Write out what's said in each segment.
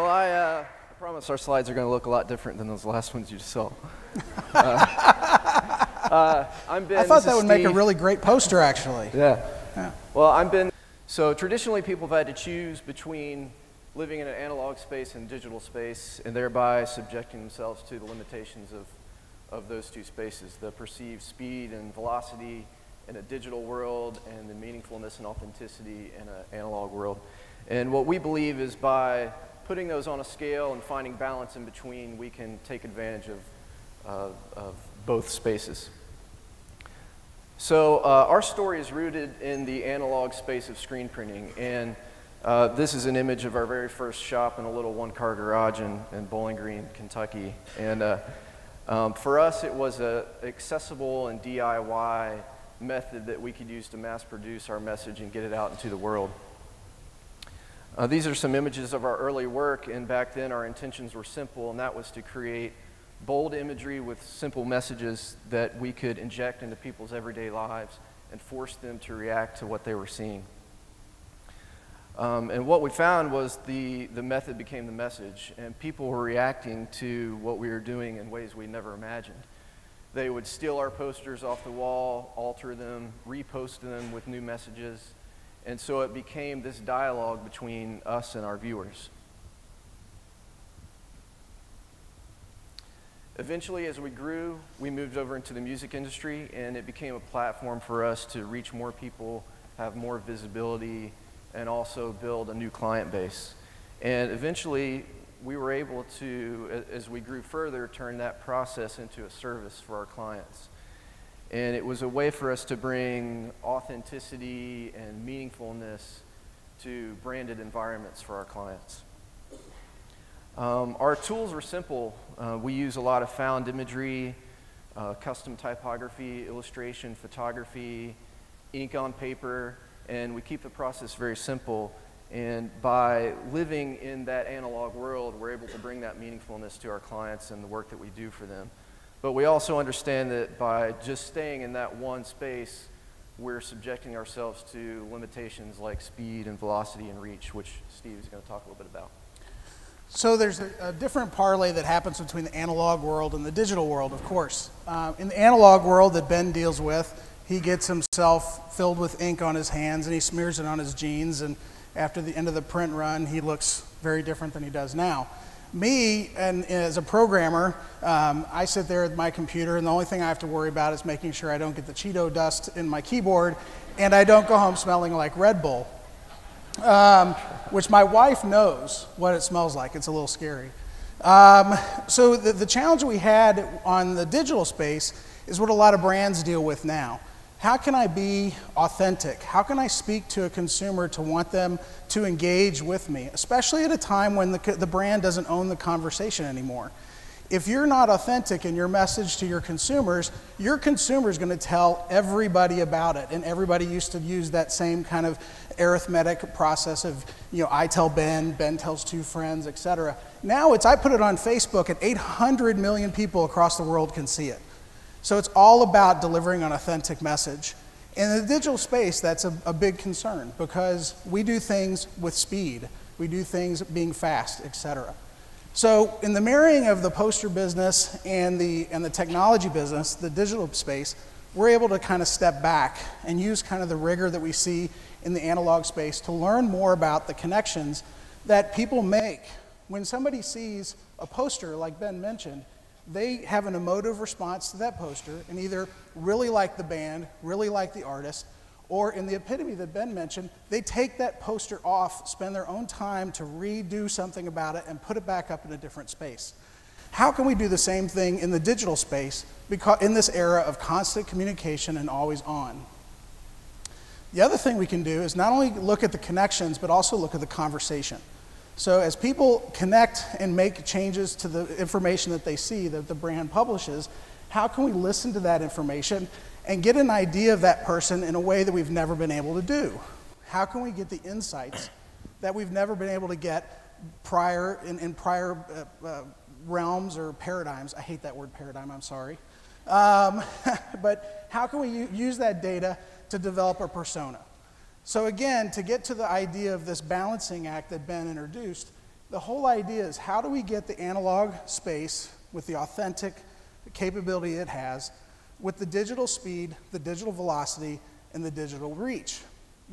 Well, I promise our slides are going to look a lot different than those last ones you just saw. I'm Ben. I thought that would Steve. make a really great poster, actually. Yeah. Yeah. Well, I'm Ben. So traditionally, people have had to choose between living in an analog space and digital space, and thereby subjecting themselves to the limitations of those two spaces, the perceived speed and velocity in a digital world and the meaningfulness and authenticity in an analog world. And what we believe is by putting those on a scale and finding balance in between, we can take advantage of both spaces. So our story is rooted in the analog space of screen printing, and this is an image of our very first shop in a little one-car garage in Bowling Green, Kentucky. And for us, it was an accessible and DIY method that we could use to mass produce our message and get it out into the world. These are some images of our early work, and back then our intentions were simple, and that was to create bold imagery with simple messages that we could inject into people's everyday lives and force them to react to what they were seeing. And what we found was the method became the message, and people were reacting to what we were doing in ways we never imagined. They would steal our posters off the wall, alter them, repost them with new messages, and so it became this dialogue between us and our viewers. Eventually, as we grew, we moved over into the music industry, and it became a platform for us to reach more people, have more visibility, and also build a new client base. And eventually, we were able to, as we grew further, turn that process into a service for our clients. And it was a way for us to bring authenticity and meaningfulness to branded environments for our clients. Our tools were simple. We use a lot of found imagery, custom typography, illustration, photography, ink on paper, and we keep the process very simple. And by living in that analog world, we're able to bring that meaningfulness to our clients and the work that we do for them. But we also understand that by just staying in that one space, we're subjecting ourselves to limitations like speed and velocity and reach, which Steve is going to talk a little bit about. So there's a different parlay that happens between the analog world and the digital world, of course. In the analog world that Ben deals with, he gets himself filled with ink on his hands and he smears it on his jeans, and after the end of the print run, he looks very different than he does now. Me, and as a programmer, I sit there at my computer, and the only thing I have to worry about is making sure I don't get the Cheeto dust in my keyboard, and I don't go home smelling like Red Bull, which my wife knows what it smells like. It's a little scary. So the challenge we had on the digital space is what a lot of brands deal with now. How can I be authentic? How can I speak to a consumer to want them to engage with me, especially at a time when the brand doesn't own the conversation anymore? If you're not authentic in your message to your consumer is going to tell everybody about it, and everybody used to use that same kind of arithmetic process of, I tell Ben, Ben tells two friends, etc. Now it's I put it on Facebook and 800 million people across the world can see it. So it's all about delivering an authentic message. In the digital space, that's a big concern because we do things with speed. We do things being fast, etc. So in the marrying of the poster business and the technology business, the digital space, we're able to kind of step back and use kind of the rigor that we see in the analog space to learn more about the connections that people make. When somebody sees a poster, like Ben mentioned, they have an emotive response to that poster and either really like the band, really like the artist, or in the epitome that Ben mentioned, they take that poster off, spend their own time to redo something about it and put it back up in a different space. How can we do the same thing in the digital space in this era of constant communication and always on? The other thing we can do is not only look at the connections, but also look at the conversation. So as people connect and make changes to the information that they see that the brand publishes, how can we listen to that information and get an idea of that person in a way that we've never been able to do? How can we get the insights that we've never been able to get in prior realms or paradigms? I hate that word paradigm, I'm sorry. But how can we use that data to develop a persona? So again, to get to the idea of this balancing act that Ben introduced, The whole idea is how do we get the analog space with the authentic capability it has with the digital speed, the digital velocity, and the digital reach.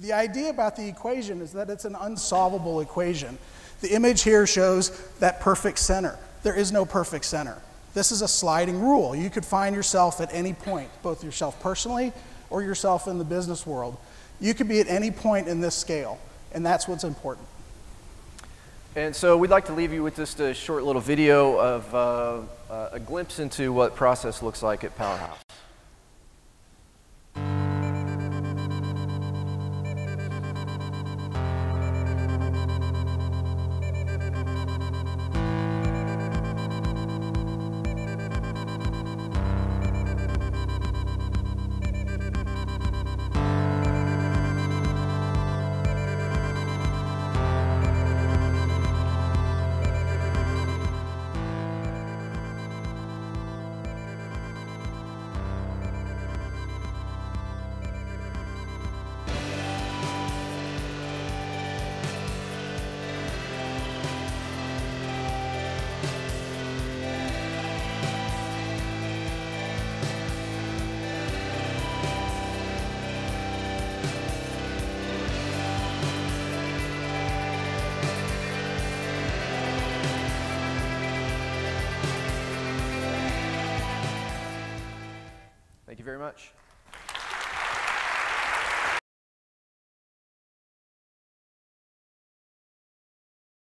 The idea about the equation is that it's an unsolvable equation. The image here shows that perfect center. There is no perfect center. This is a sliding rule. You could find yourself at any point, both yourself personally or yourself in the business world. You could be at any point in this scale, and that's what's important. And so we'd like to leave you with just a short little video of a glimpse into what process looks like at Powerhouse. Thank you very much.